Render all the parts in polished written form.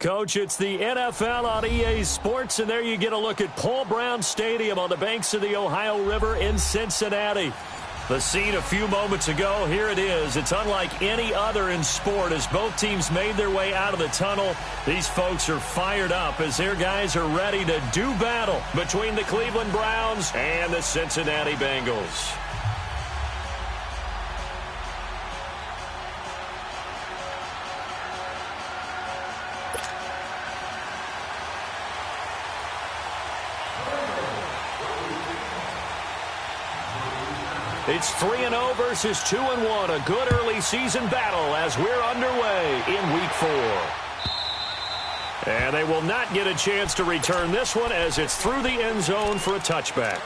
Coach, it's the NFL on EA Sports, and there you get a look at Paul Brown Stadium on the banks of the Ohio River in Cincinnati. The scene a few moments ago, here it is. It's unlike any other in sport as both teams made their way out of the tunnel. These folks are fired up as their guys are ready to do battle between the Cleveland Browns and the Cincinnati Bengals. It's 3-0 versus 2-1. A good early season battle as we're underway in Week 4. And they will not get a chance to return this one as it's through the end zone for a touchback.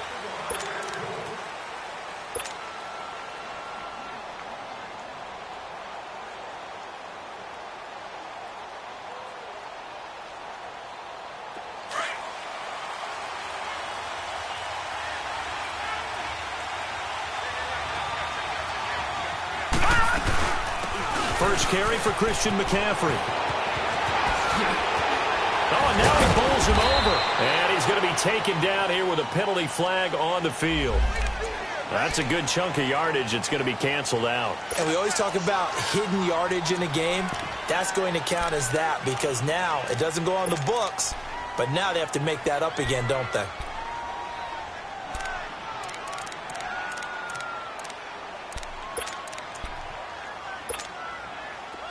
First carry for Christian McCaffrey. Oh, and now he bowls him over. And he's going to be taken down here with a penalty flag on the field. That's a good chunk of yardage. It's going to be canceled out. And we always talk about hidden yardage in a game. That's going to count as that because now it doesn't go on the books, but now they have to make that up again, don't they?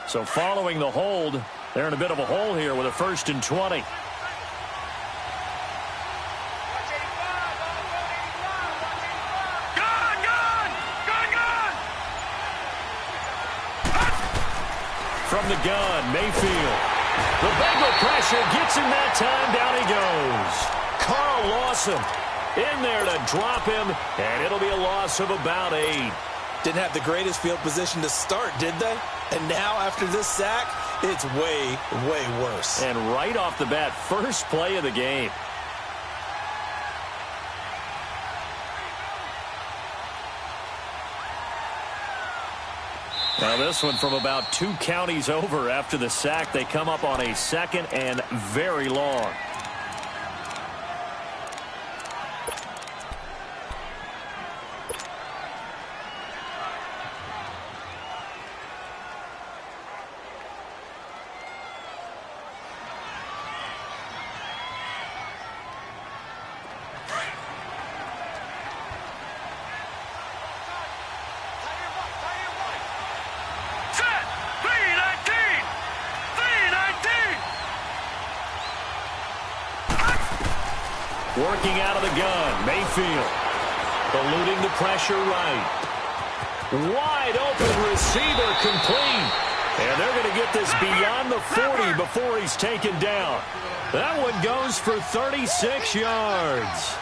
So following the hold, they're in a bit of a hole here with a 1st and 20. From the gun, Mayfield. The Bengal pressure gets him that time. Down he goes. Carl Lawson in there to drop him, and it'll be a loss of about 8. Didn't have the greatest field position to start, did they? And now, after this sack, it's way, way worse. And right off the bat, first play of the game. Now this one from about 2 counties over after the sack. They come up on a 2nd and very long. Working out of the gun, Mayfield. Eluding the pressure right. Wide open receiver complete. And they're going to get this beyond the 40 before he's taken down. That one goes for 36 yards.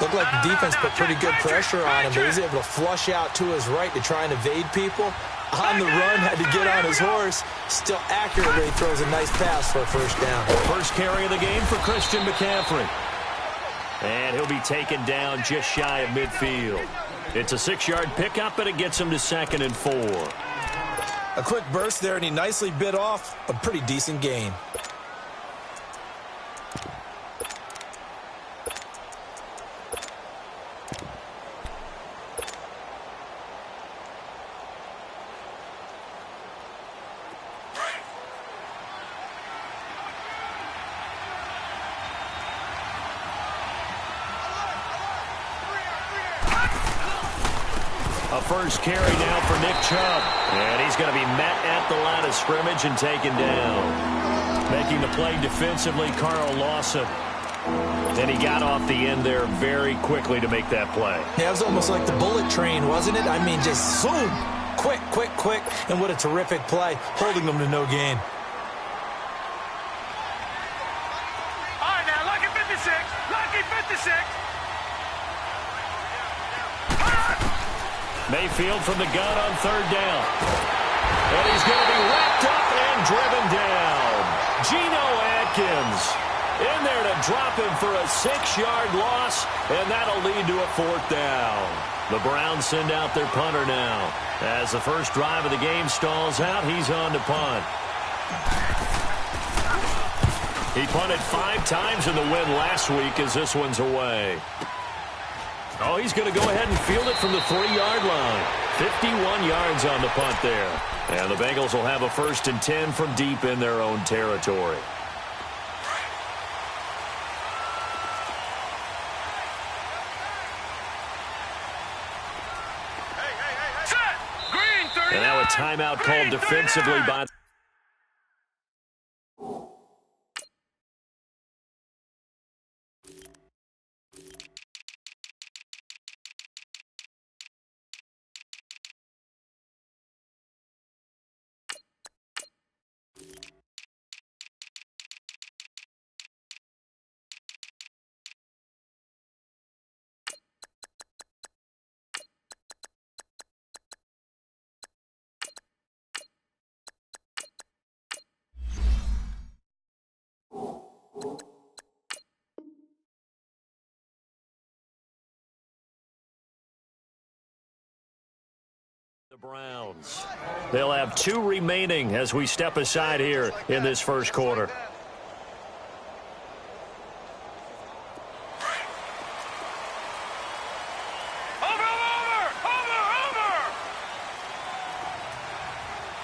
Looked like the defense put pretty good pressure on him, but he's able to flush out to his right to try and evade people. On the run, had to get on his horse. Still accurately throws a nice pass for a 1st down. First carry of the game for Christian McCaffrey. And he'll be taken down just shy of midfield. It's a 6-yard pickup, and it gets him to 2nd and 4. A quick burst there, and he nicely bit off a pretty decent gain. A first carry now for Nick Chubb. And he's going to be met at the line of scrimmage and taken down. Making the play defensively, Carl Lawson. Then he got off the end there very quickly to make that play. Yeah, it was almost like the bullet train, wasn't it? I mean, just zoom. Quick, quick, quick. And what a terrific play, holding them to no gain. All right, now, lucky 56. Lucky 56. Mayfield from the gun on 3rd down. And he's going to be wrapped up and driven down. Geno Atkins in there to drop him for a 6-yard loss, and that'll lead to a 4th down. The Browns send out their punter now. As the first drive of the game stalls out, he's on to punt. He punted 5 times in the win last week as this one's away. Oh, he's going to go ahead and field it from the 3-yard line. 51 yards on the punt there. And the Bengals will have a 1st and 10 from deep in their own territory. And now a timeout called defensively by... The Browns. They'll have 2 remaining as we step aside here in this first quarter. Over!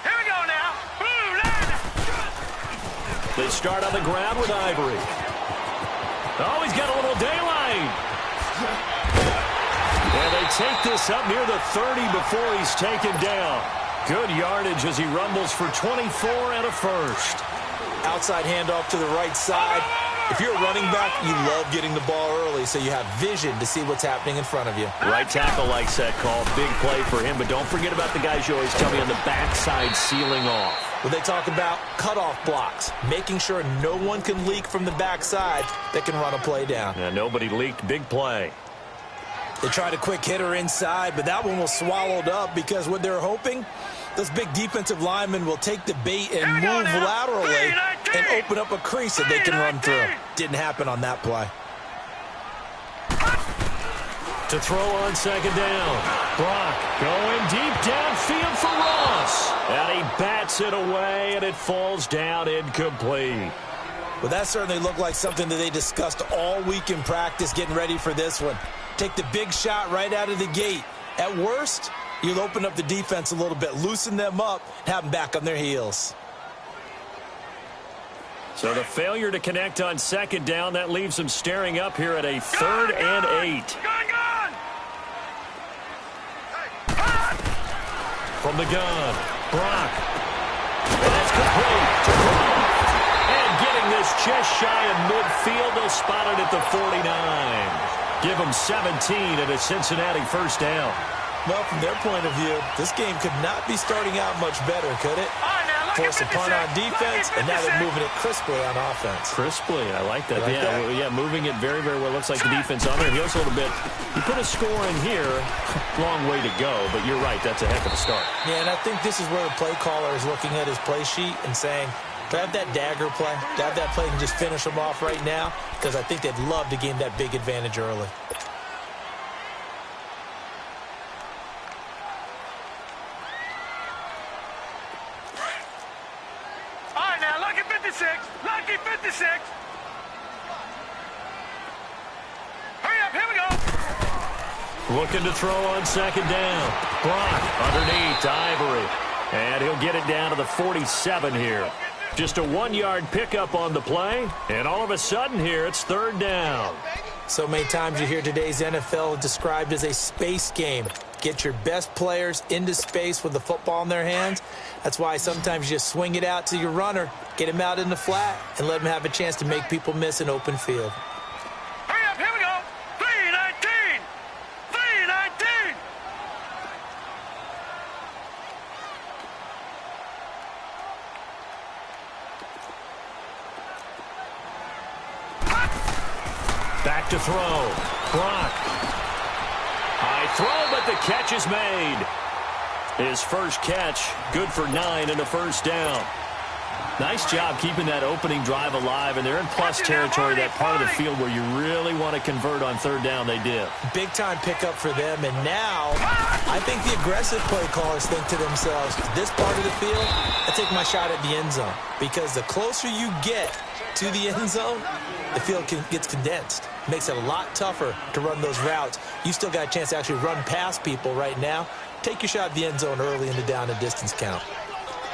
Here we go now. Blue line. They start on the ground with Ivory. Oh, he's got a little daylight. And they take this up near the 30 before he's taken down. Good yardage as he rumbles for 24 and a first. Outside handoff to the right side. If you're a running back, you love getting the ball early so you have vision to see what's happening in front of you. Right tackle likes that call. Big play for him, but don't forget about the guys you always tell me on the backside sealing off. When they talk about cutoff blocks, making sure no one can leak from the backside that can run a play down. And nobody leaked. Big play. They tried a quick hitter inside, but that one was swallowed up because what they're hoping, those big defensive linemen will take the bait and move laterally and open up a crease that they can run through. Didn't happen on that play. To throw on second down. Brock going deep downfield for Ross. And he bats it away, and it falls down incomplete. Well, that certainly looked like something that they discussed all week in practice getting ready for this one. Take the big shot right out of the gate. At worst, you'll open up the defense a little bit, loosen them up, have them back on their heels. So the failure to connect on second down, that leaves them staring up here at a 3rd and 8. From the gun, Brock. And that's complete to Brock. And getting this just shy of midfield, they'll spot it at the 49. Give them 17 and a Cincinnati 1st down. Well, from their point of view, this game could not be starting out much better, could it? Force a punt on defense, and now they're moving it crisply on offense. Crisply, I like that. Yeah, moving it very, very well. Looks like the defense on there. Heels a little bit. You put a score in here, long way to go, but you're right, that's a heck of a start. Yeah, and I think this is where the play caller is looking at his play sheet and saying, do I have that dagger play? Do I have that play and just finish them off right now? Because I think they'd love to gain that big advantage early. All right, now, lucky 56. Lucky 56. Hurry up, here we go. Looking to throw on second down. Brock underneath to Ivory. And he'll get it down to the 47 here. Just a 1-yard pickup on the play, and all of a sudden here, it's 3rd down. So many times you hear today's NFL described as a space game. Get your best players into space with the football in their hands. That's why sometimes you just swing it out to your runner, get him out in the flat, and let him have a chance to make people miss an open field. Hurry up, here we go. 3:19. 3:19. Back to throw. Brock. High throw, but the catch is made. His first catch, good for 9 and a 1st down. Nice job keeping that opening drive alive, and they're in plus territory, that part of the field where you really want to convert on third down. They did. Big-time pickup for them, and now I think the aggressive play callers think to themselves, this part of the field, I take my shot at the end zone, because the closer you get to the end zone, the field gets condensed. Makes it a lot tougher to run those routes. You still got a chance to actually run past people right now. Take your shot at the end zone early in the down and distance count.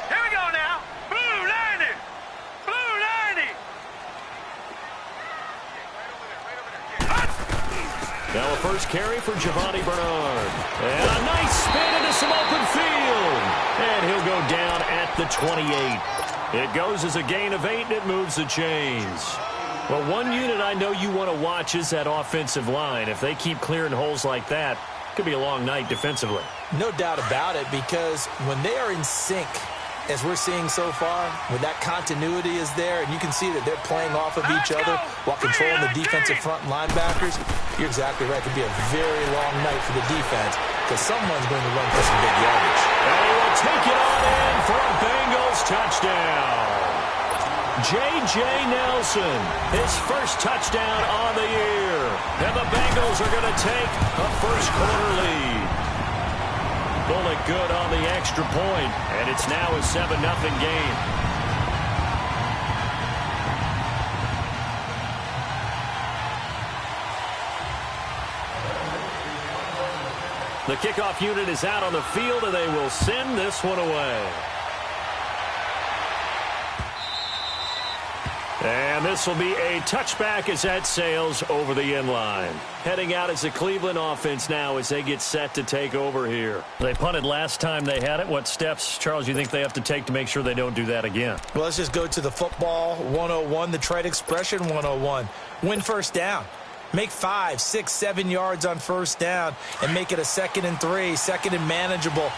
Here we go now. Blue 90. Blue 90. Now a first carry for Giovanni Bernard. And a nice spin into some open field. And he'll go down at the 28. It goes as a gain of 8, and it moves the chains. Well, one unit I know you want to watch is that offensive line. If they keep clearing holes like that, it could be a long night defensively. No doubt about it, because when they are in sync, as we're seeing so far, when that continuity is there, and you can see that they're playing off of each other while controlling the defensive front linebackers, you're exactly right. It could be a very long night for the defense, because someone's going to run for some big yardage. And he will take it on in for a Bengals touchdown. J.J. Nelson, his first touchdown on the year. And the Bengals are going to take a first-quarter lead. Bullock good on the extra point, and it's now a 7-0 game. The kickoff unit is out on the field, and they will send this one away. And this will be a touchback as that sails over the end line. Heading out as the Cleveland offense now as they get set to take over here. They punted last time they had it. What steps, Charles, you think they have to take to make sure they don't do that again? Well, let's just go to the football 101, the trade expression 101. Win first down. Make 5, 6, 7 yards on first down and make it a 2nd and 3, 2nd and manageable.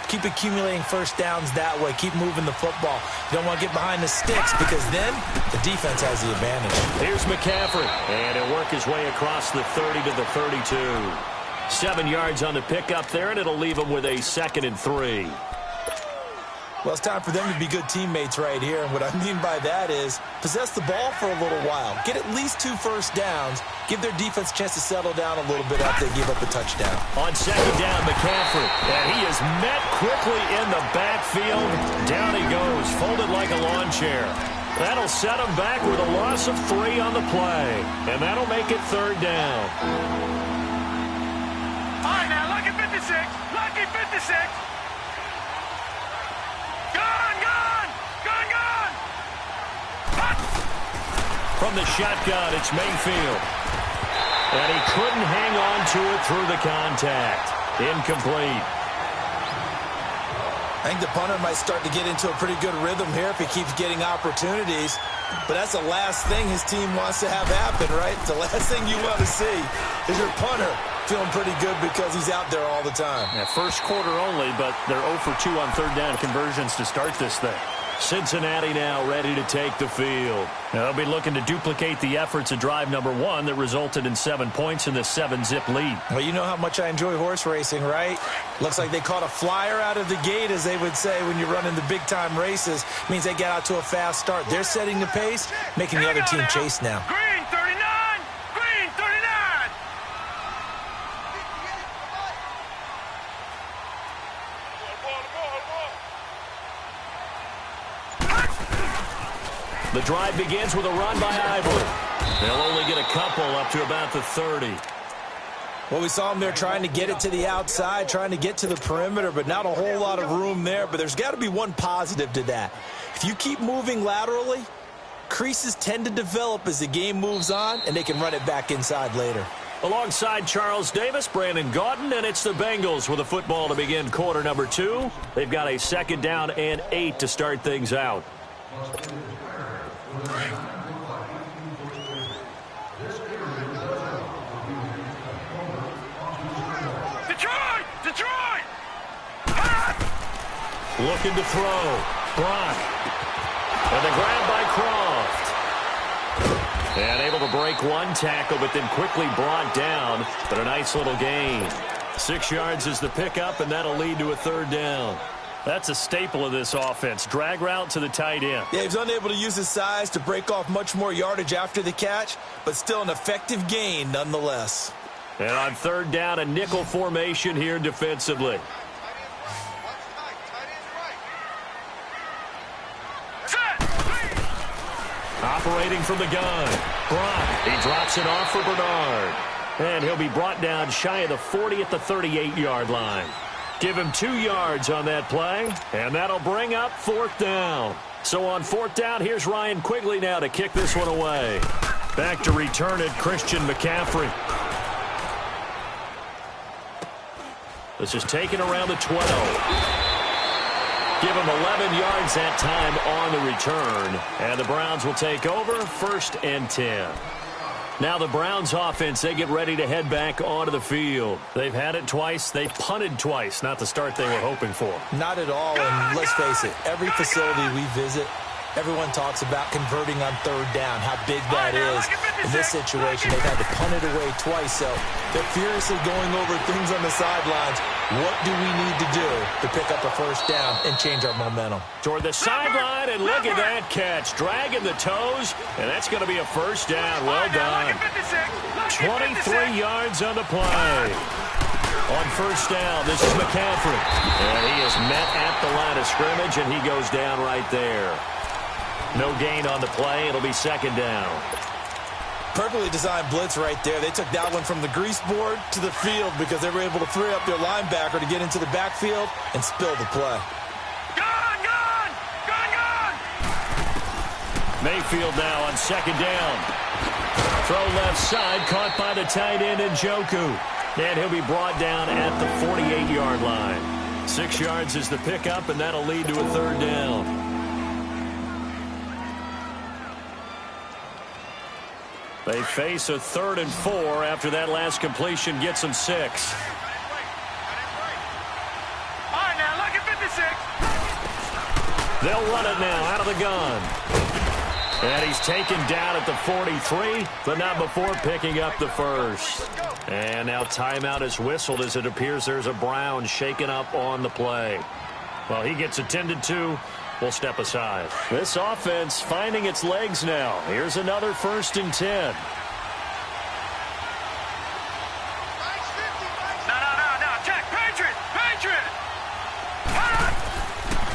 Keep accumulating first downs that way. Keep moving the football. You don't want to get behind the sticks, because then the defense has the advantage. Here's McCaffrey, and he'll work his way across the 30 to the 32. 7 yards on the pickup there, and it'll leave him with a 2nd and 3. Well, it's time for them to be good teammates right here. And what I mean by that is possess the ball for a little while. Get at least 2 first downs. Give their defense a chance to settle down a little bit after they give up a touchdown. On 2nd down, McCaffrey. And he is met quickly in the backfield. Down he goes, folded like a lawn chair. That'll set him back with a loss of 3 on the play. And that'll make it 3rd down. All right, now, lucky 56. Lucky 56. From the shotgun, it's Mayfield. And he couldn't hang on to it through the contact. Incomplete. I think the punter might start to get into a pretty good rhythm here if he keeps getting opportunities. But that's the last thing his team wants to have happen, right? The last thing you want to see is your punter feeling pretty good because he's out there all the time. Yeah, first quarter only, but they're 0 for 2 on 3rd down conversions to start this thing. Cincinnati now ready to take the field. Now they'll be looking to duplicate the efforts of drive number 1 that resulted in 7 points in the 7-zip lead. Well, you know how much I enjoy horse racing, right? Looks like they caught a flyer out of the gate, as they would say when you're running the big-time races. Means they get out to a fast start. They're setting the pace, making the other team chase now. Green 39. Green 39. The drive begins with a run by Ivory. They'll only get a couple up to about the 30. Well, we saw them there trying to get it to the outside, trying to get to the perimeter, but not a whole lot of room there. But there's got to be one positive to that. If you keep moving laterally, creases tend to develop as the game moves on, and they can run it back inside later. Alongside Charles Davis, Brandon Gaudin, and it's the Bengals with a football to begin quarter number 2. They've got a 2nd down and 8 to start things out. Detroit! Looking to throw. Brock. And the grab by Croft. And able to break one tackle, but then quickly brought down. But a nice little gain. 6 yards is the pickup, and that'll lead to a 3rd down. That's a staple of this offense. Drag route to the tight end. Yeah, he's unable to use his size to break off much more yardage after the catch, but still an effective gain nonetheless. And on 3rd down, a nickel formation here defensively. Operating from the gun. Brock, he drops it off for Bernard. And he'll be brought down shy of the 40 at the 38-yard line. Give him 2 yards on that play, and that'll bring up 4th down. So on 4th down, here's Ryan Quigley now to kick this one away. Back to return it, Christian McCaffrey. This is taken around the 12. Give him 11 yards that time on the return. And the Browns will take over 1st and 10. Now the Browns offense, they get ready to head back onto the field. They've had it twice. They punted twice. Not the start they were hoping for. Not at all, and let's face it, every facility we visit, everyone talks about converting on 3rd down, how big that is. In this situation, they've had to punt it away twice, so they're furiously going over things on the sidelines. What do we need to do to pick up a 1st down and change our momentum? Toward the sideline, and look at that catch. Dragging the toes, and that's going to be a 1st down. Well done. 23 yards on the play. On 1st down, this is McCaffrey. And he is met at the line of scrimmage, and he goes down right there. No gain on the play. It'll be 2nd down. Perfectly designed blitz right there. They took that one from the grease board to the field because they were able to free up their linebacker to get into the backfield and spill the play. Gone, gone! Gone, gone! Mayfield now on 2nd down. Throw left side, caught by the tight end Njoku. And he'll be brought down at the 48-yard line. 6 yards is the pickup, and that'll lead to a 3rd down. They face a 3rd and 4 after that last completion gets them 6. All right, now look at 56. They'll run it now out of the gun. And he's taken down at the 43, but not before picking up the 1st. And now timeout is whistled as it appears there's a Brown shaken up on the play. Well, he gets attended to. We'll step aside. This offense finding its legs now. Here's another 1st and 10. No. Check. Patriot.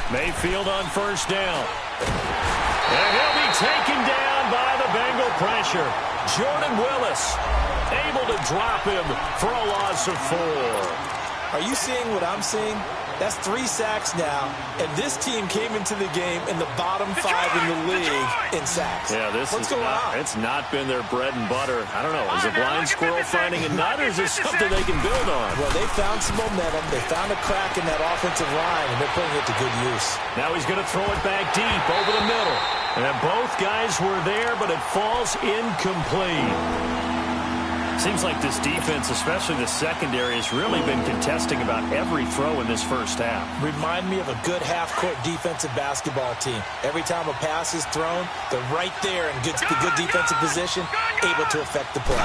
Mayfield on 1st down. And he'll be taken down by the Bengal pressure. Jordan Willis able to drop him for a loss of 4. Are you seeing what I'm seeing? That's 3 sacks now, and this team came into the game in the bottom 5 in the league in sacks. Yeah, What's going on? It's not been their bread and butter. I don't know. Is a blind squirrel finding a nut, or is this something they can build on? Well, they found some momentum. They found a crack in that offensive line, and they're putting it to good use. Now he's going to throw it back deep over the middle. And both guys were there, but it falls incomplete. Seems like this defense, especially the secondary, has really been contesting about every throw in this 1st half. Remind me of a good half-court defensive basketball team. Every time a pass is thrown, they're right there in good defensive position, able to affect the play.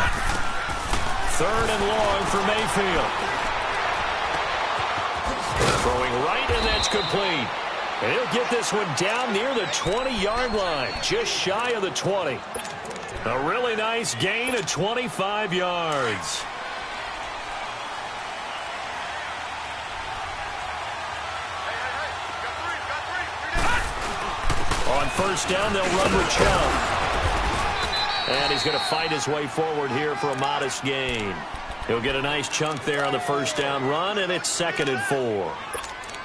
3rd and long for Mayfield. Throwing right, and that's complete. And he'll get this one down near the 20-yard line, just shy of the 20. A really nice gain of 25 yards. On 1st down, they'll run with Chubb. And he's going to fight his way forward here for a modest gain. He'll get a nice chunk there on the 1st down run, and it's 2nd and 4.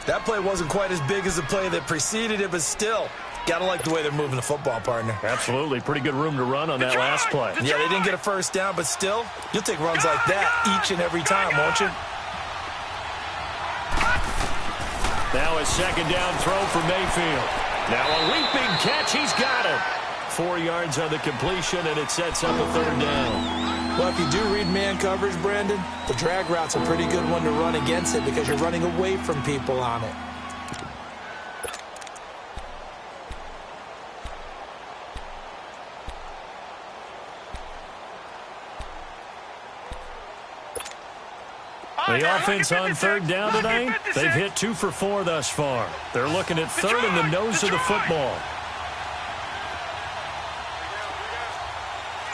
That play wasn't quite as big as the play that preceded it, but still, gotta like the way they're moving the football, partner. Absolutely. Pretty good room to run on that last play. Yeah, they didn't get a 1st down, but still, you'll take runs like that each and every time, won't you? Now a 2nd down throw for Mayfield. Now a leaping catch. He's got it. 4 yards on the completion, and it sets up a 3rd down. Well, if you do read man coverage, Brandon, the drag route's a pretty good one to run against it because you're running away from people on it. The offense on third down tonight, they've hit 2 for 4 thus far. They're looking at third in the nose of the football.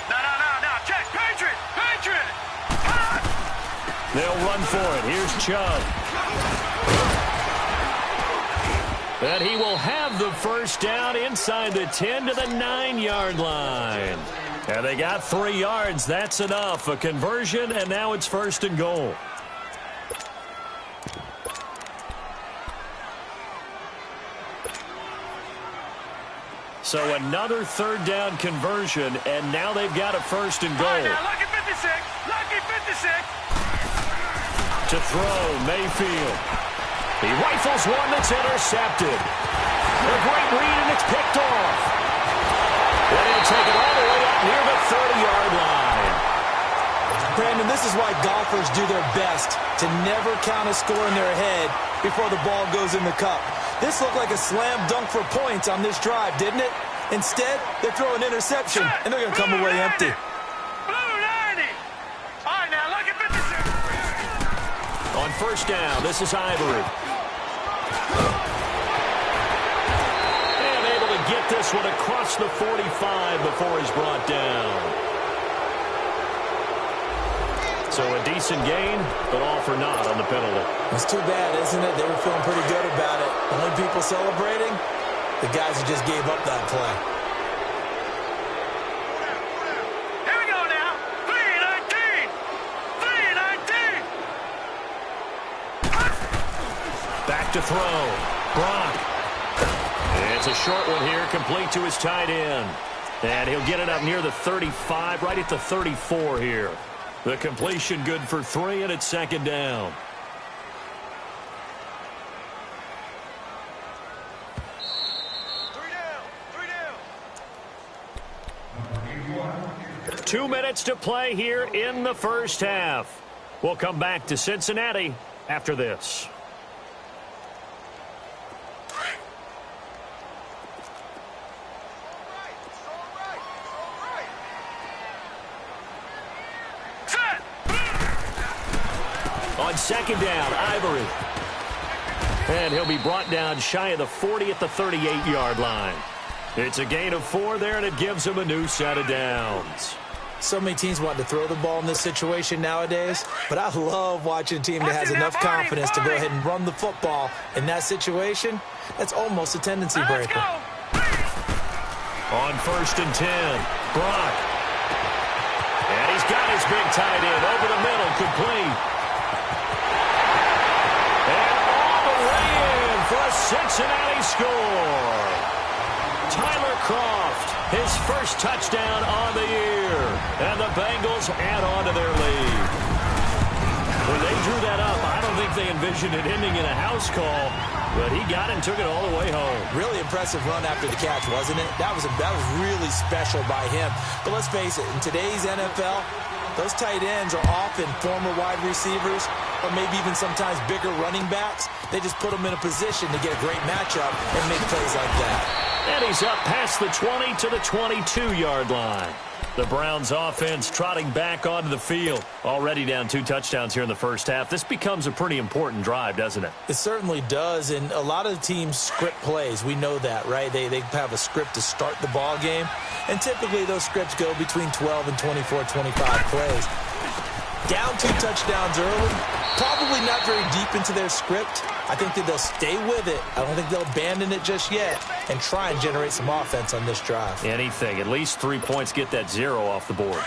No. Check. Patriot. They'll run for it. Here's Chubb. And he will have the first down inside the 10 to the 9-yard line. And they got 3 yards. That's enough. A conversion, and now it's first and goal. So another third down conversion, and now they've got a first and goal. Now, lucky 56. To throw, Mayfield. He rifles one that's intercepted. A great read, and it's picked off. And he'll take it all the way up near the 30-yard line. Brandon, this is why golfers do their best to never count a score in their head before the ball goes in the cup. This looked like a slam dunk for points on this drive, didn't it? Instead, they throw an interception, and they're going to come away empty. Blue 90. All right, now, lucky 56. On first down, this is Ivory. And able to get this one across the 45 before he's brought down. So a decent gain, but all for naught on the penalty. It's too bad, isn't it? They were feeling pretty good about it. Only people celebrating, the guys who just gave up that play. Here we go now. 3-19. Back to throw. Brock. It's a short one here, complete to his tight end. And he'll get it up near the 35, right at the 34 here. The completion good for 3, and it's second down. Three down. 2 minutes to play here in the first half. We'll come back to Cincinnati after this. On second down, Ivory. And he'll be brought down shy of the 40 at the 38-yard line. It's a gain of 4 there, and it gives him a new set of downs. So many teams want to throw the ball in this situation nowadays, but I love watching a team that has enough confidence to go ahead and run the football in that situation. That's almost a tendency breaker. On first and 10, Brock. And he's got his big tight end over the middle, complete. For a Cincinnati score. Tyler Kroft, his first touchdown on the year. And the Bengals add on to their lead. When they drew that up, I don't think they envisioned it ending in a house call, but he got it and took it all the way home. Really impressive run after the catch, wasn't it? That was really special by him. But let's face it, in today's NFL, those tight ends are often former wide receivers or maybe even sometimes bigger running backs. They just put them in a position to get a great matchup and make plays like that. And he's up past the 20 to the 22-yard line. The Browns offense trotting back onto the field. Already down 2 touchdowns here in the first half. This becomes a pretty important drive, doesn't it? It certainly does, and a lot of teams script plays. We know that, right? They have a script to start the ball game, and typically those scripts go between 12 and 24, 25 plays. Down 2 touchdowns early, probably not very deep into their script. I think that they'll stay with it. I don't think they'll abandon it just yet and try and generate some offense on this drive. Anything. At least 3 points, get that 0 off the board. We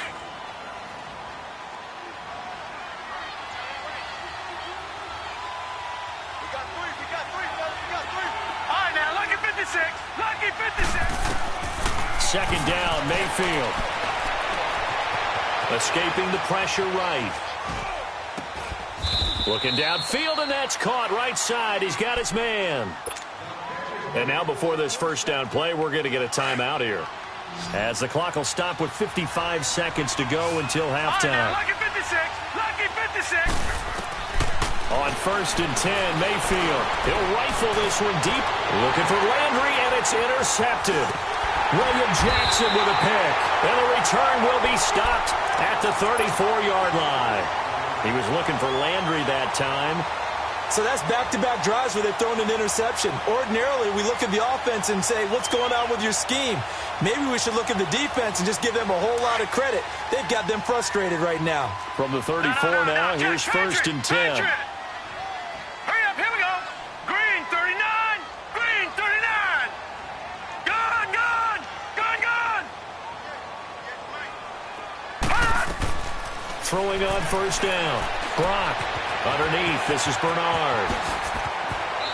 got three. All right, now, lucky 56. Lucky 56. Second down, Mayfield. Escaping the pressure right. Looking downfield, and that's caught right side. He's got his man. And now before this first down play, we're going to get a timeout here, as the clock will stop with 55 seconds to go until halftime. All right, now, lucky 56. Lucky 56. On first and 10, Mayfield. He'll rifle this one deep. Looking for Landry, and it's intercepted. William Jackson with a pick. And the return will be stopped at the 34-yard line. He was looking for Landry that time. So that's back-to-back drives where they've thrown an interception. Ordinarily, we look at the offense and say, what's going on with your scheme? Maybe we should look at the defense and just give them a whole lot of credit. They've got them frustrated right now. From the 34 now, here's 1st and 10. Hurry up, here we go. Green 39, green 39. Gone, gone, gone, gone. Throwing on 1st down. Brock underneath. This is Bernard.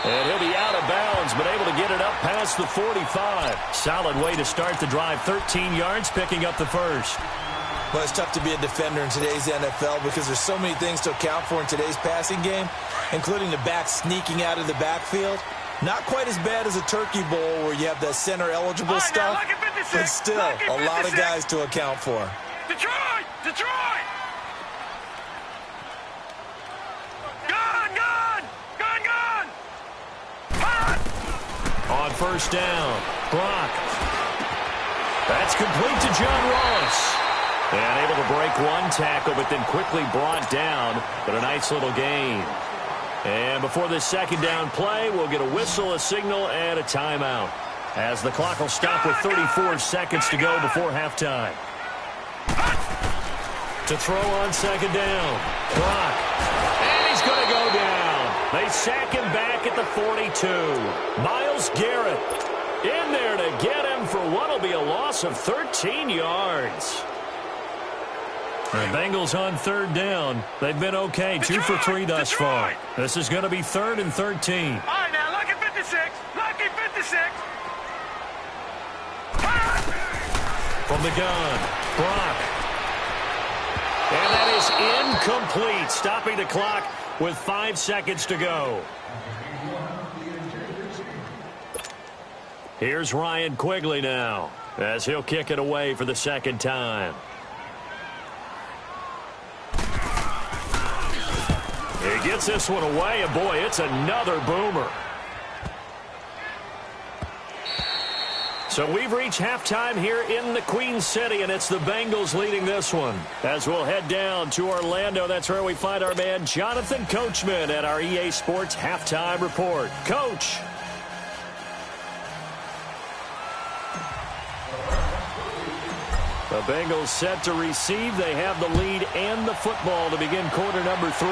And he'll be out of bounds, but able to get it up past the 45. Solid way to start the drive. 13 yards, picking up the first. Well, it's tough to be a defender in today's NFL because there's so many things to account for in today's passing game, including the back sneaking out of the backfield. Not quite as bad as a turkey bowl where you have the center-eligible stuff, but still a lot of guys to account for. Detroit! Detroit! Gone, gone, gone, gone. On 1st down, Brock. That's complete to John Ross. And able to break one tackle, but then quickly brought down. But a nice little gain. And before this 2nd down play, we'll get a whistle, a signal, and a timeout, as the clock will stop with 34 seconds to go before halftime. To throw on 2nd down, Brock. And he's going to go down. They sack him back at the 42. Myles Garrett in there to get him for what will be a loss of 13 yards. The Bengals on 3rd down. They've been okay, 2 for 3 thus far. This is going to be 3rd and 13. All right, now, lucky 56. Lucky 56. From the gun, Brock. And that is incomplete, stopping the clock with 5 seconds to go. Here's Ryan Quigley now, as he'll kick it away for the 2nd time. He gets this one away, and boy, it's another boomer. So we've reached halftime here in the Queen City, and it's the Bengals leading this one. As we'll head down to Orlando, that's where we find our man Jonathan Coachman at our EA Sports Halftime Report. Coach. The Bengals set to receive. They have the lead and the football to begin quarter number 3.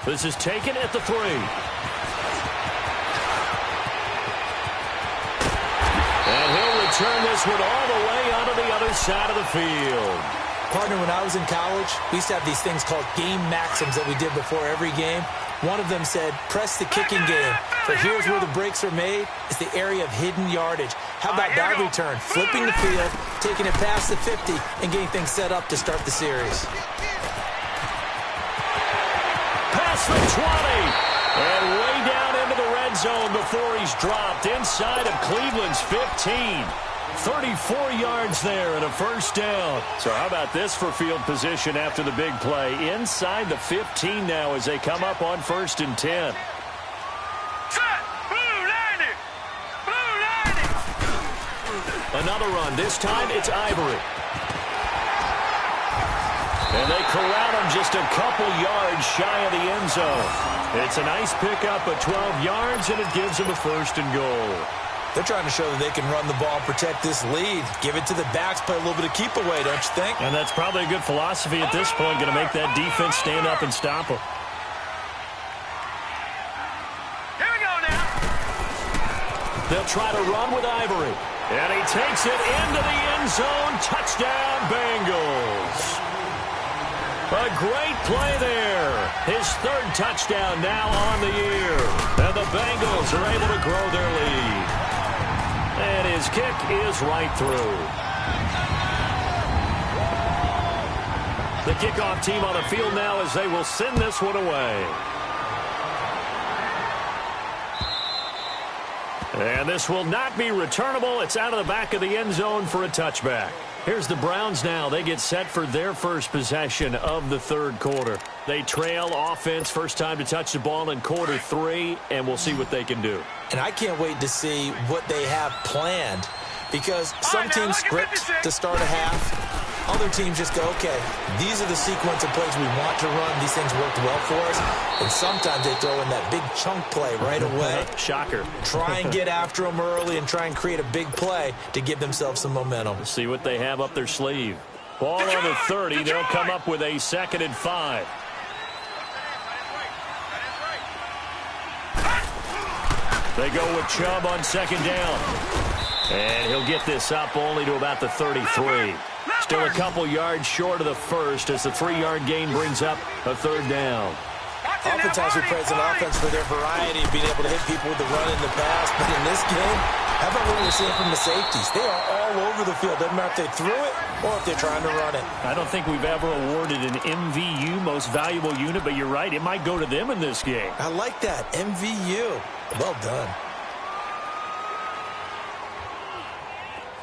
This is taken at the 3. And he'll return this one all the way onto the other side of the field. Partner, when I was in college, we used to have these things called game maxims that we did before every game. One of them said, press the kicking game. For here's where the breaks are made. It's the area of hidden yardage. How about that return? Flipping the field, taking it past the 50, and getting things set up to start the series. Past the 20. And way down into the red zone before he's dropped inside of Cleveland's 15. 34 yards there and a 1st down. So how about this for field position after the big play? Inside the 15 now as they come up on 1st and 10. Another run. This time it's Ivory. And they corral him just a couple yards shy of the end zone. It's a nice pickup of 12 yards, and it gives them a 1st and goal. They're trying to show that they can run the ball and protect this lead. Give it to the backs, play a little bit of keep away, don't you think? And that's probably a good philosophy at this point, going to make that defense stand up and stop them. Here we go now. They'll try to run with Ivory. And he takes it into the end zone. Touchdown, Bengals. A great play there. His 3rd touchdown now on the year. And the Bengals are able to grow their lead. And his kick is right through. The kickoff team on the field now as they will send this one away. And this will not be returnable. It's out of the back of the end zone for a touchback. Here's the Browns now. They get set for their first possession of the 3rd quarter. They trail offense, first time to touch the ball in quarter 3, and we'll see what they can do. And I can't wait to see what they have planned, because some teams script to start a half. Other teams just go, okay, these are the sequence of plays we want to run. These things worked well for us. And sometimes they throw in that big chunk play right away. Shocker. Try and get after them early and try and create a big play to give themselves some momentum. Let's see what they have up their sleeve. Ball on the 30. They'll come up with a 2nd and 5. They go with Chubb on 2nd down. And he'll get this up only to about the 33. Still a couple yards short of the first as the 3-yard gain brings up a 3rd down. Oftentimes we praise an offense for their variety of being able to hit people with the run and the pass. But in this game, how about what we're seeing from the safeties? They are all over the field. Doesn't matter if they threw it or if they're trying to run it. I don't think we've ever awarded an MVU, most valuable unit, but you're right. It might go to them in this game. I like that. MVU. Well done.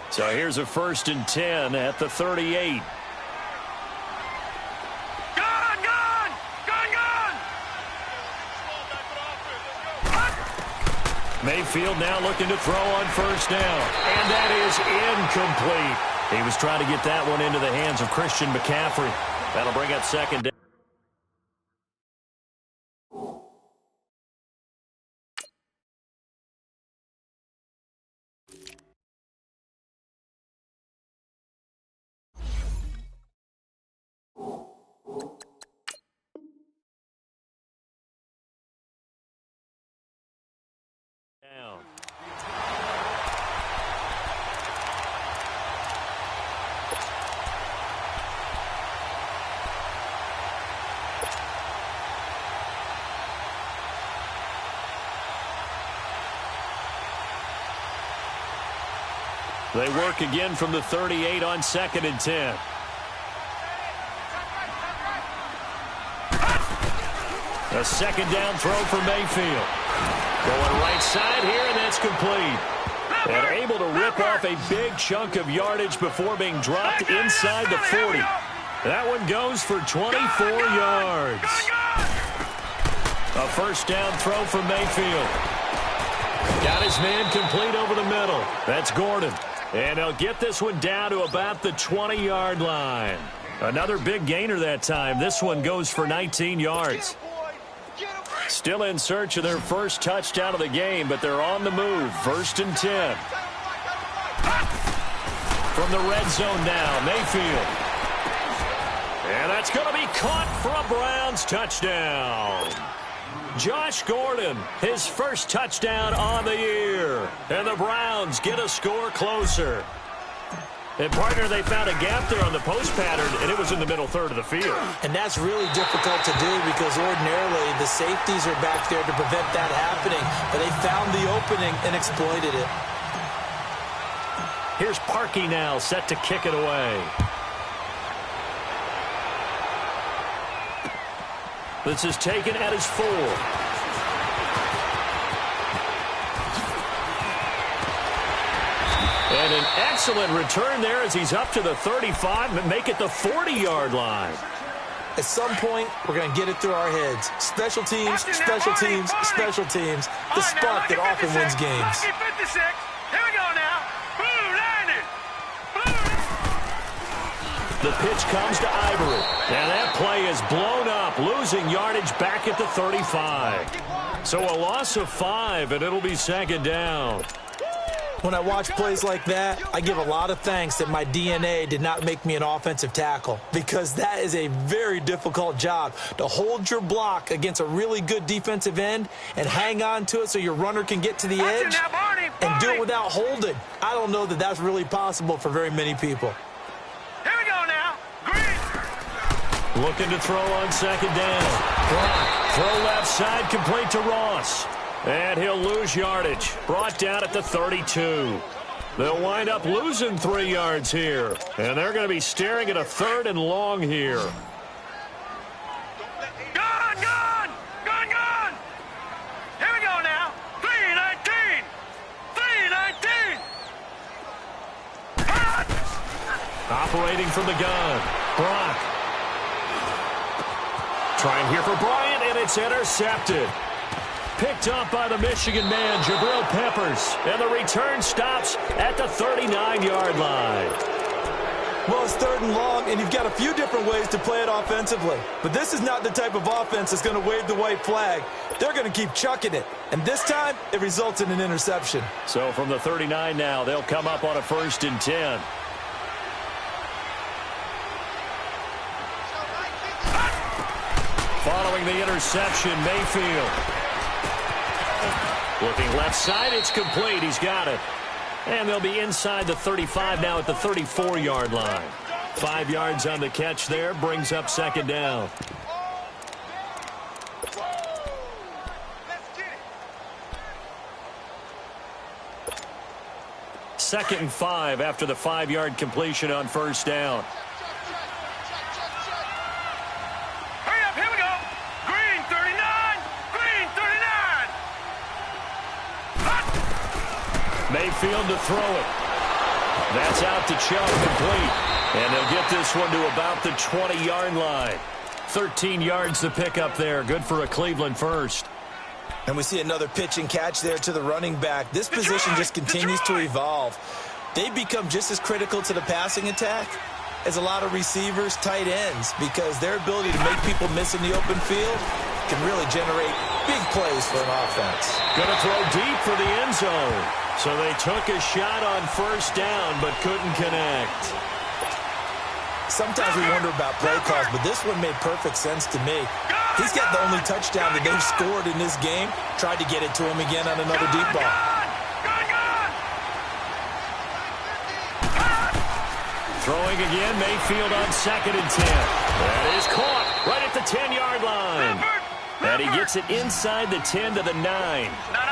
So here's a 1st and 10 at the 38. Mayfield now looking to throw on 1st down. And that is incomplete. He was trying to get that one into the hands of Christian McCaffrey. That'll bring up 2nd down. They work again from the 38 on 2nd and 10. A 2nd down throw for Mayfield. Going right side here, and that's complete. And able to rip off a big chunk of yardage before being dropped inside the 40. That one goes for 24 yards. A 1st down throw for Mayfield. Got his man complete over the middle. That's Gordon. And he'll get this one down to about the 20-yard line. Another big gainer that time. This one goes for 19 yards. Still in search of their first touchdown of the game, but they're on the move. 1st and 10. From the red zone now, Mayfield. And that's going to be caught for a Browns touchdown. Josh Gordon, his first touchdown on the year. And the Browns get a score closer. And, partner, they found a gap there on the post pattern, and it was in the middle third of the field. And that's really difficult to do because ordinarily the safeties are back there to prevent that happening. But they found the opening and exploited it. Here's Parkey now set to kick it away. This is taken at his 4. And an excellent return there as he's up to the 35 and make it the 40-yard line. At some point, we're going to get it through our heads. Special teams, special teams, special teams. The spark that often wins games. Here we go now. The pitch comes to Ivory. And that play is blown up, losing yardage back at the 35. So a loss of 5, and it'll be 2nd down. When I watch plays like that, I give a lot of thanks that my DNA did not make me an offensive tackle because that is a very difficult job to hold your block against a really good defensive end and hang on to it so your runner can get to the edge and do it without holding. I don't know that that's really possible for very many people. Here we go now. Green. Looking to throw on 2nd down. Brock, throw left side, complete to Ross. And he'll lose yardage. Brought down at the 32. They'll wind up losing 3 yards here. And they're going to be staring at a 3rd and long here. Gone, gone, gone, gone. Here we go now. 3-19. 3-19. Operating from the gun. Brock. Trying here for Bryant, and it's intercepted. Picked up by the Michigan man, Jabril Peppers. And the return stops at the 39-yard line. Well, it's 3rd and long, and you've got a few different ways to play it offensively. But this is not the type of offense that's going to wave the white flag. They're going to keep chucking it. And this time, it results in an interception. So from the 39 now, they'll come up on a 1st and 10. Following the interception, Mayfield. Looking left side, it's complete. He's got it. And they'll be inside the 35 now at the 34-yard line. 5 yards on the catch there, brings up 2nd down. Second and 5 after the 5-yard completion on 1st down. Hurry up, here we go. Green 39. Green 39. Mayfield to throw it. That's out to Chubb, complete. And they'll get this one to about the 20-yard line. 13 yards to pick up there. Good for a Cleveland first. And we see another pitch and catch there to the running back. This position just continues to evolve. They've become just as critical to the passing attack as a lot of receivers, tight ends, because their ability to make people miss in the open field can really generate big plays for an offense. Going to throw deep for the end zone. So they took a shot on 1st down but couldn't connect. Sometimes we wonder about play calls, but this one made perfect sense to me. He's got the only touchdown that they've scored in this game. Tried to get it to him again on another deep ball. Throwing again, Mayfield on 2nd and 10. That is caught right at the 10-yard line. And he gets it inside the 10 to the 9.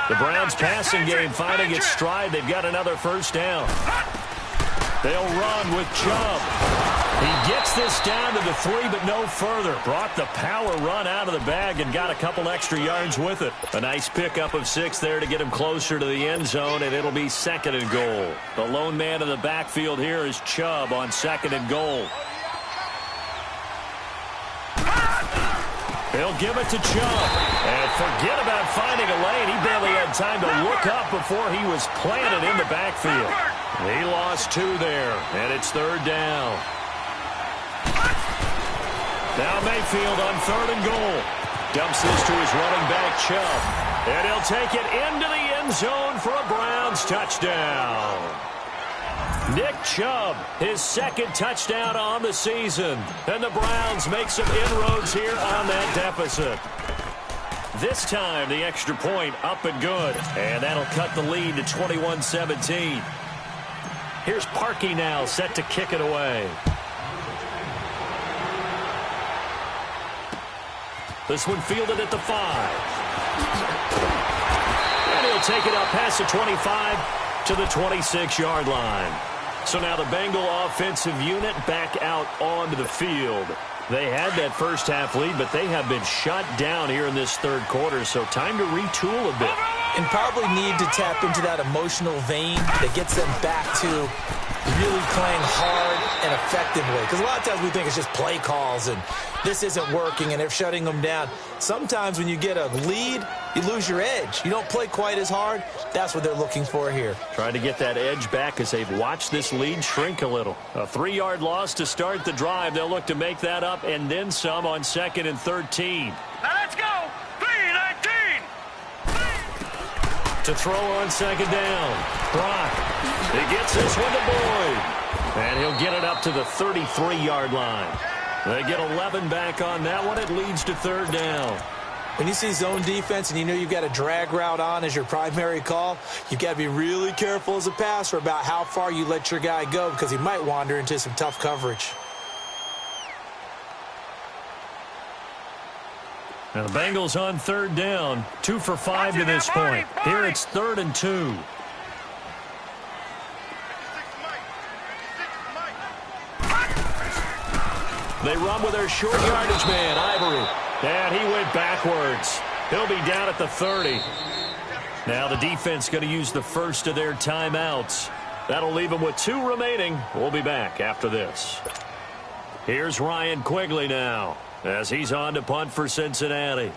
The Browns passing game finding its stride. They've got another 1st down. They'll run with Chubb. He gets this down to the 3, but no further. Brought the power run out of the bag and got a couple extra yards with it. A nice pickup of 6 there to get him closer to the end zone, and it'll be 2nd and goal. The lone man in the backfield here is Chubb on 2nd and goal. He'll give it to Chubb. And forget about finding a lane. He barely had time to look up before he was planted in the backfield. He lost 2 there, and it's 3rd down. Now Mayfield on 3rd and goal. Dumps this to his running back, Chubb. And he'll take it into the end zone for a Browns touchdown. Nick Chubb, his 2nd touchdown on the season. And the Browns make some inroads here on that deficit. This time, the extra point up and good. And that'll cut the lead to 21-17. Here's Parkey now, set to kick it away. This one fielded at the 5. And he'll take it up past the 25 to the 26-yard line. So now the Bengal offensive unit back out onto the field. They had that first half lead, but they have been shut down here in this 3rd quarter, so time to retool a bit. And probably need to tap into that emotional vein that gets them back to really playing hard and effectively. Because a lot of times we think it's just play calls and this isn't working and they're shutting them down. Sometimes when you get a lead, you lose your edge. You don't play quite as hard. That's what they're looking for here. Trying to get that edge back as they've watched this lead shrink a little. A 3-yard loss to start the drive. They'll look to make that up and then some on 2nd and 13. Now let's go. 3-19. To throw on 2nd down. Brock. He gets this one to Boyd. And he'll get it up to the 33-yard line. They get 11 back on that one. It leads to 3rd down. When you see zone defense and you know you've got a drag route on as your primary call, you've got to be really careful as a passer about how far you let your guy go because he might wander into some tough coverage. Now the Bengals on 3rd down. 2 for 5 to this point. Here it's 3rd and 2. They run with their short yardage man, Ivory. And he went backwards. He'll be down at the 30. Now the defense going to use the first of their timeouts. That'll leave them with 2 remaining. We'll be back after this. Here's Ryan Quigley now as he's on to punt for Cincinnati.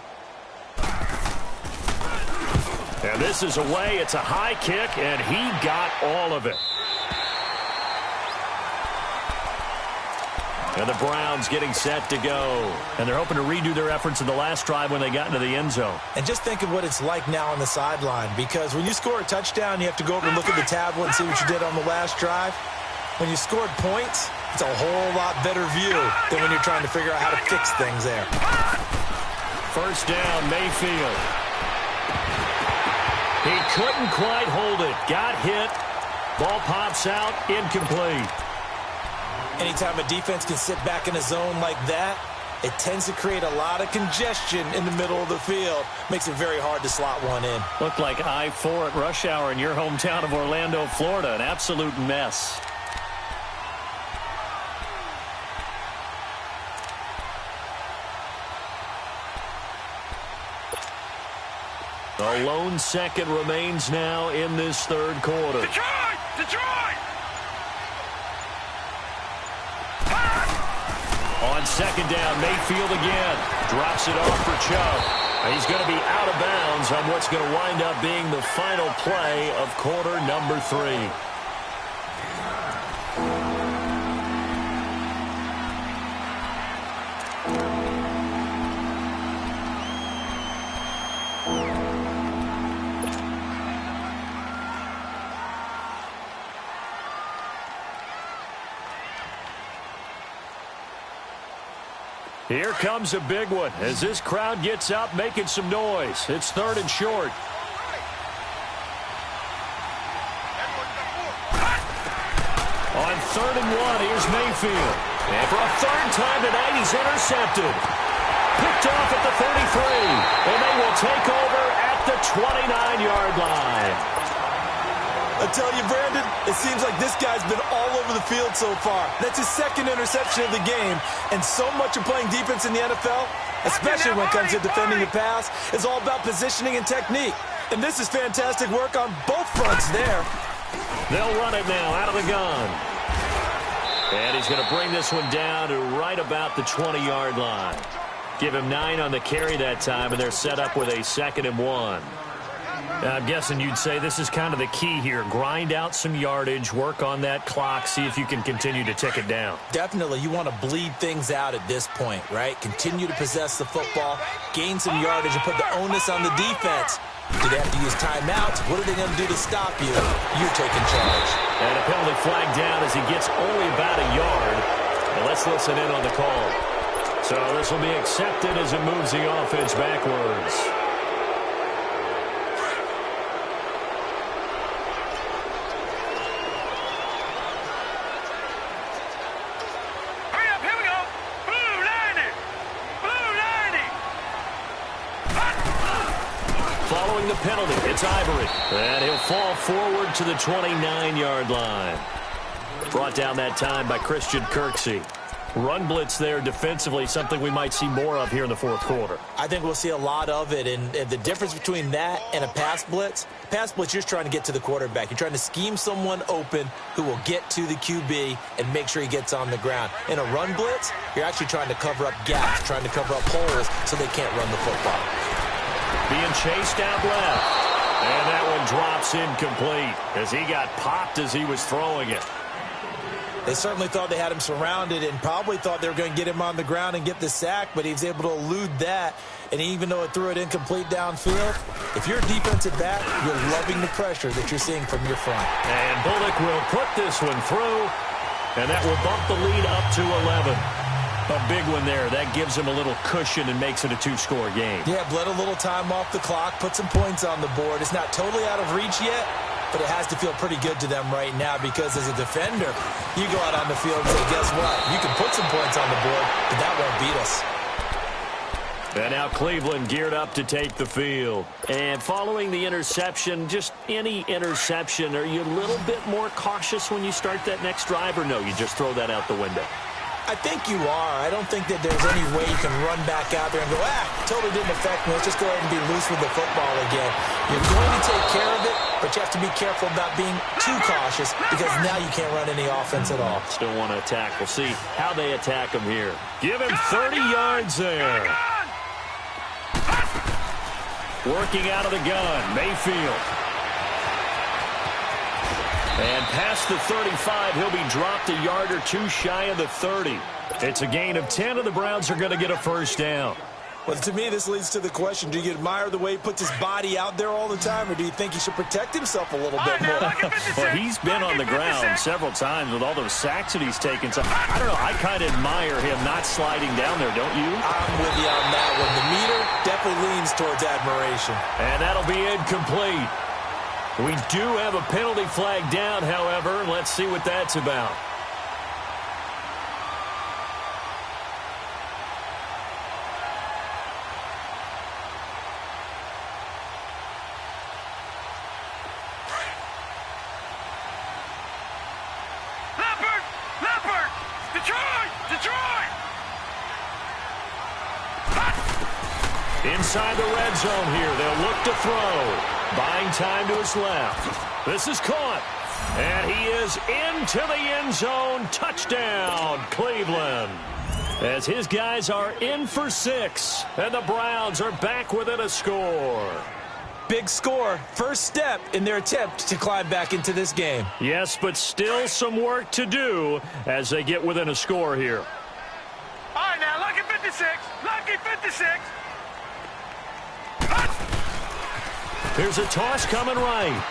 And this is away. It's a high kick, and he got all of it. And the Browns getting set to go. And they're hoping to redo their efforts in the last drive when they got into the end zone. And just think of what it's like now on the sideline, because when you score a touchdown, you have to go over and look at the tablet and see what you did on the last drive. When you scored points, it's a whole lot better view than when you're trying to figure out how to fix things there. First down, Mayfield. He couldn't quite hold it. Got hit. Ball pops out, incomplete. Anytime a defense can sit back in a zone like that, it tends to create a lot of congestion in the middle of the field. Makes it very hard to slot one in. Looked like I-4 at rush hour in your hometown of Orlando, Florida. An absolute mess. A lone second remains now in this third quarter. Detroit! Detroit! On second down, Mayfield again. Drops it off for Chubb. He's going to be out of bounds on what's going to wind up being the final play of quarter number 3. Here comes a big one as this crowd gets up making some noise. It's 3rd and short. On 3rd and 1, here's Mayfield. And for a 3rd time tonight, he's intercepted. Picked off at the 33. And they will take over at the 29-yard line. I tell you, Brandon, it seems like this guy's been all over the field so far. That's his 2nd interception of the game. And so much of playing defense in the NFL, especially when it comes to defending the pass, is all about positioning and technique. And this is fantastic work on both fronts there. They'll run it now out of the gun. And he's going to bring this one down to right about the 20-yard line. Give him 9 on the carry that time, and they're set up with a 2nd and 1. I'm guessing you'd say this is kind of the key here. Grind out some yardage, work on that clock, see if you can continue to tick it down. Definitely. You want to bleed things out at this point, right? Continue to possess the football, gain some yardage, and put the onus on the defense. Do they have to use timeouts? What are they going to do to stop you? You're taking charge. And a penalty flag down as he gets only about a yard. And let's listen in on the call. So this will be accepted as it moves the offense backwards. Following the penalty, it's Ivory. And he'll fall forward to the 29-yard line. Brought down that time by Christian Kirksey. Run blitz there defensively, something we might see more of here in the 4th quarter. I think we'll see a lot of it, and the difference between that and a pass blitz, you're just trying to get to the quarterback. You're trying to scheme someone open who will get to the QB and make sure he gets on the ground. In a run blitz, you're actually trying to cover up gaps, trying to cover up holes so they can't run the football. Being chased out left. And that one drops incomplete as he got popped as he was throwing it. They certainly thought they had him surrounded and probably thought they were going to get him on the ground and get the sack, but he was able to elude that. And even though it threw it incomplete downfield, if you're a defensive back, you're loving the pressure that you're seeing from your front. And Bullock will put this one through, and that will bump the lead up to 11. A big one there. That gives him a little cushion and makes it a 2-score game. Yeah, bled a little time off the clock, put some points on the board. It's not totally out of reach yet, but it has to feel pretty good to them right now because as a defender, you go out on the field and say, guess what? You can put some points on the board, but that won't beat us. And now Cleveland geared up to take the field. And following the interception, just any interception, are you a little bit more cautious when you start that next drive, or no, you just throw that out the window? I think you are. I don't think that there's any way you can run back out there and go, totally didn't affect me. Let's just go ahead and be loose with the football again. You're going to take care of it, but you have to be careful about being too cautious because now you can't run any offense at all. Still want to attack. We'll see how they attack him here. Give him 30 yards there. Working out of the gun, Mayfield. And past the 35, he'll be dropped a yard or two shy of the 30. It's a gain of 10, and the Browns are going to get a first down. Well, to me, this leads to the question, do you admire the way he puts his body out there all the time, or do you think he should protect himself a little bit more? Well, he's been on the ground several times with all those sacks that he's taken. So, I don't know, I kind of admire him not sliding down there, don't you? I'm with you on that one. The meter definitely leans towards admiration. And that'll be incomplete. We do have a penalty flag down, however. Let's see what that's about. Inside the red zone here. They'll look to throw. Buying time to his left. This is caught. And he is into the end zone. Touchdown, Cleveland. As his guys are in for 6. And the Browns are back within a score. Big score. First step in their attempt to climb back into this game. Yes, but still some work to do as they get within a score here. All right, now, lucky 56. Lucky 56. Here's a toss coming right.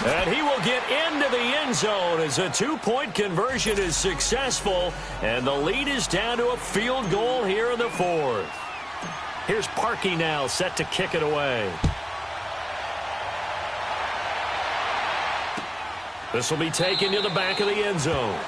And he will get into the end zone as a 2-point conversion is successful. And the lead is down to a field goal here in the 4th. Here's Parkey now set to kick it away. This will be taken to the back of the end zone.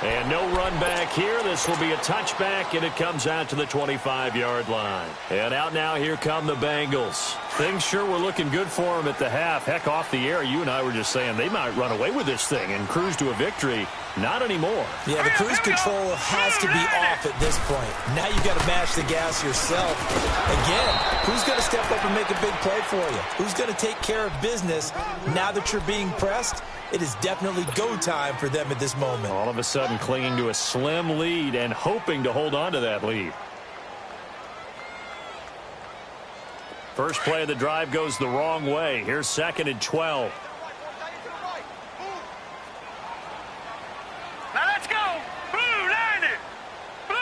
And no run back here. This will be a touchback, and it comes out to the 25-yard line. And out now, here come the Bengals. Things sure were looking good for them at the half. Heck, off the air, you and I were just saying they might run away with this thing and cruise to a victory. Not anymore. Yeah, the cruise control has to be off at this point. Now you got to mash the gas yourself. Again, who's going to step up and make a big play for you? Who's going to take care of business now that you're being pressed? It is definitely go time for them at this moment. All of a sudden clinging to a slim lead and hoping to hold on to that lead. First play of the drive goes the wrong way. Here's 2nd and 12. Now let's go. Blue 90. Blue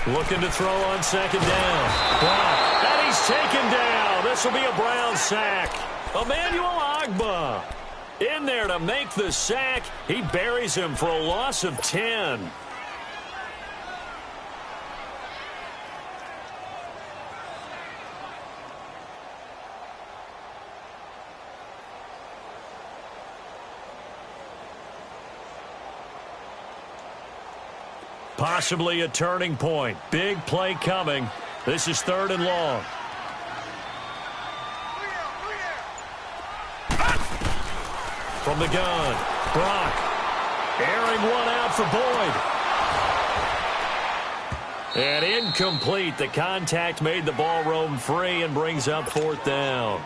90. Looking to throw on 2nd down. Block. And he's taken down. This will be a Brown sack. Emmanuel Ogbah in there to make the sack. He buries him for a loss of 10. Possibly a turning point. Big play coming. This is 3rd and long. From the gun, Brock airing one out for Boyd. And incomplete. The contact made the ball roam free and brings up 4th down.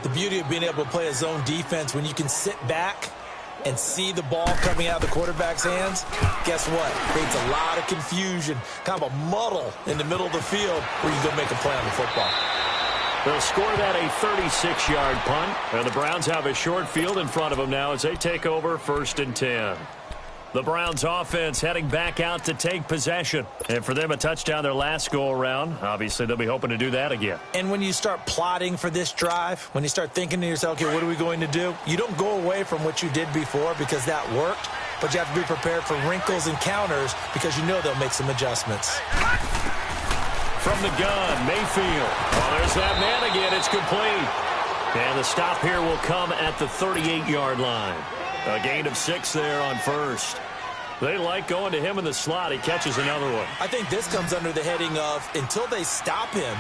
The beauty of being able to play a zone defense when you can sit back and see the ball coming out of the quarterback's hands, guess what? Creates a lot of confusion, kind of a muddle in the middle of the field where you go make a play on the football. They'll score that a 36-yard punt. And the Browns have a short field in front of them now as they take over 1st and 10. The Browns offense heading back out to take possession. And for them, a touchdown their last go-around. Obviously, they'll be hoping to do that again. And when you start plotting for this drive, when you start thinking to yourself, okay, what are we going to do? You don't go away from what you did before because that worked, but you have to be prepared for wrinkles and counters because you know they'll make some adjustments. From the gun, Mayfield. Oh, there's that man again. It's complete. And the stop here will come at the 38-yard line. A gain of 6 there on 1st. They like going to him in the slot. He catches another one. I think this comes under the heading of until they stop him,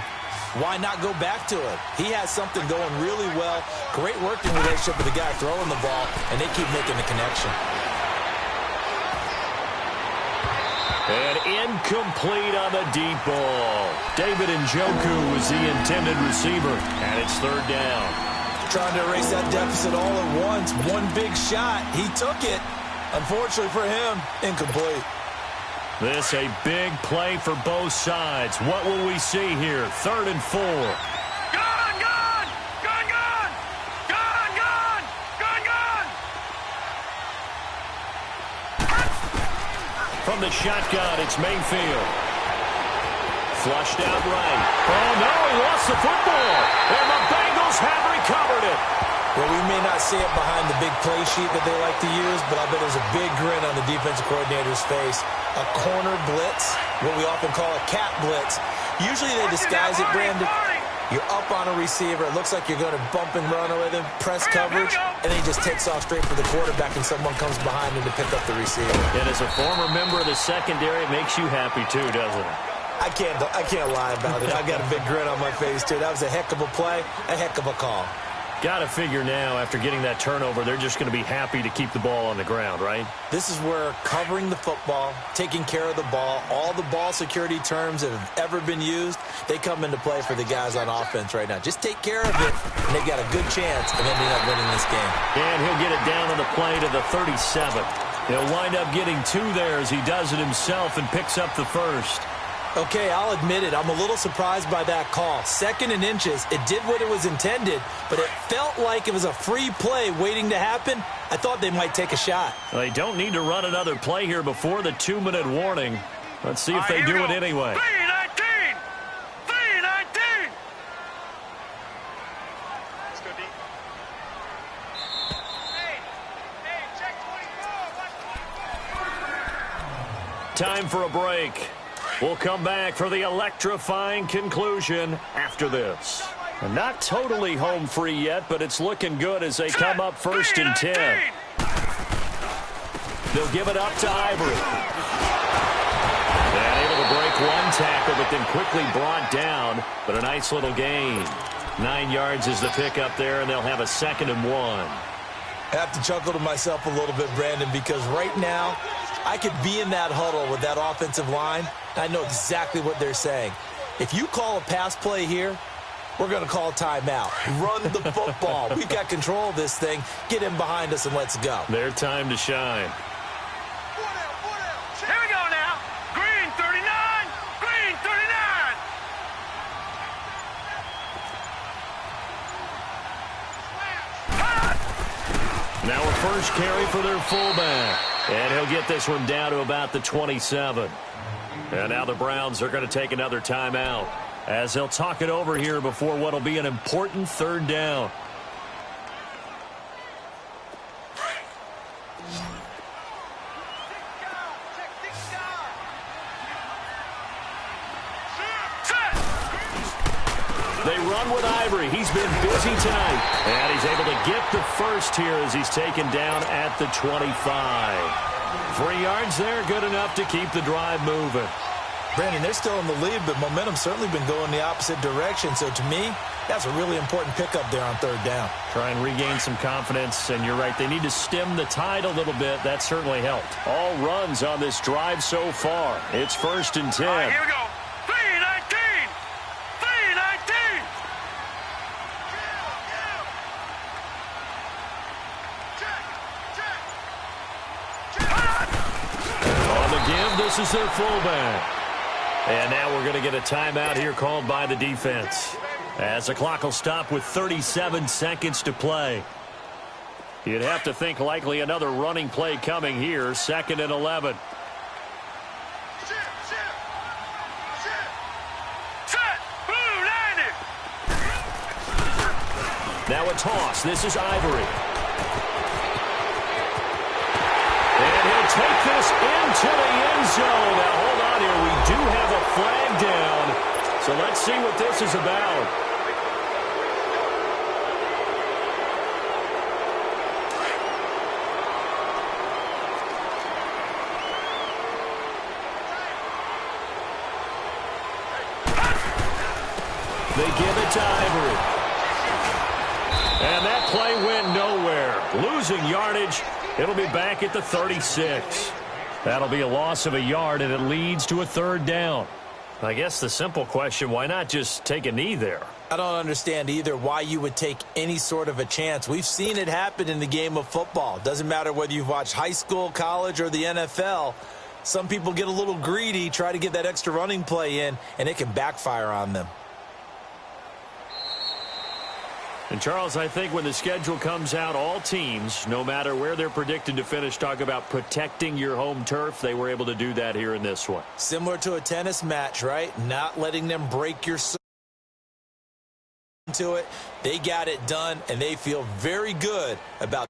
why not go back to it? He has something going really well. Great working relationship with the guy throwing the ball, and they keep making the connection. And incomplete on the deep ball. David Njoku was the intended receiver, and it's 3rd down. Trying to erase that deficit all at once. One big shot. He took it. Unfortunately for him, incomplete. This a big play for both sides. What will we see here? 3rd and 4. Gone, gone! from the shotgun. It's Mayfield. Flushed out right. Oh, no, he lost the football. And the Bengals have recovered it. Well, we may not see it behind the big play sheet that they like to use, but I bet there's a big grin on the defensive coordinator's face. A corner blitz, what we often call a cat blitz. Usually they disguise it, Brandon. You're up on a receiver. It looks like you're going to bump and run with him, press coverage, and then he just takes off straight for the quarterback, and someone comes behind him to pick up the receiver. And as a former member of the secondary, it makes you happy too, doesn't it? I can't lie about it. I've got a big grin on my face, too. That was a heck of a play, a heck of a call. Got to figure now, after getting that turnover, they're just going to be happy to keep the ball on the ground, right? This is where covering the football, taking care of the ball, all the ball security terms that have ever been used, they come into play for the guys on offense right now. Just take care of it, and they've got a good chance of ending up winning this game. And he'll get it down on the play to the 37. He'll wind up getting 2 there as he does it himself and picks up the first. Okay, I'll admit it. I'm a little surprised by that call. 2nd and inches. It did what it was intended, but it felt like it was a free play waiting to happen. I thought they might take a shot. Well, they don't need to run another play here before the 2-minute warning. Let's see if they do it anyway. 3-19! 3-19! Let's go deep. Hey, check 24. Time for a break. We'll come back for the electrifying conclusion after this. And not totally home free yet, but it's looking good as they come up 1st and 10. They'll give it up to Ivory. And able to break 1 tackle, but then quickly brought down. But a nice little gain. 9 yards is the pickup there, and they'll have a 2nd and 1. I have to chuckle to myself a little bit, Brandon, because right now I could be in that huddle with that offensive line. I know exactly what they're saying. If you call a pass play here, we're going to call timeout. Run the football. We've got control of this thing. Get him behind us and let's go. Their time to shine. Here we go now. Green 39. Green 39. Now a first carry for their fullback. And he'll get this one down to about the 27. And now the Browns are going to take another timeout as they'll talk it over here before what will be an important 3rd down. They run with Ivory. He's been busy tonight. And he's able to get the first here as he's taken down at the 25. 3 yards there, good enough to keep the drive moving. Brandon, they're still in the lead, but momentum's certainly been going the opposite direction. So to me, that's a really important pickup there on 3rd down. Try and regain some confidence, and you're right. They need to stem the tide a little bit. That certainly helped. All runs on this drive so far. It's 1st and 10. All right, here we go. 3-19. 3-19. On the give, this is their fullback. And now we're going to get a timeout here called by the defense, as the clock will stop with 37 seconds to play. You'd have to think likely another running play coming here, 2nd and 11. Now a toss. This is Ivory. And he'll take this into the end zone. Now, hold on here. We do have a flag down. So let's see what this is about. They give it to Ivory. And that play went nowhere. Losing yardage. It'll be back at the 36. That'll be a loss of a yard, and it leads to a 3rd down. I guess the simple question, why not just take a knee there? I don't understand either why you would take any sort of a chance. We've seen it happen in the game of football. Doesn't matter whether you've watched high school, college, or the NFL. Some people get a little greedy, try to get that extra running play in, and it can backfire on them. And, Charles, I think when the schedule comes out, all teams, no matter where they're predicted to finish, talk about protecting your home turf. They were able to do that here in this one. Similar to a tennis match, right? Not letting them break your into it. They got it done, and they feel very good about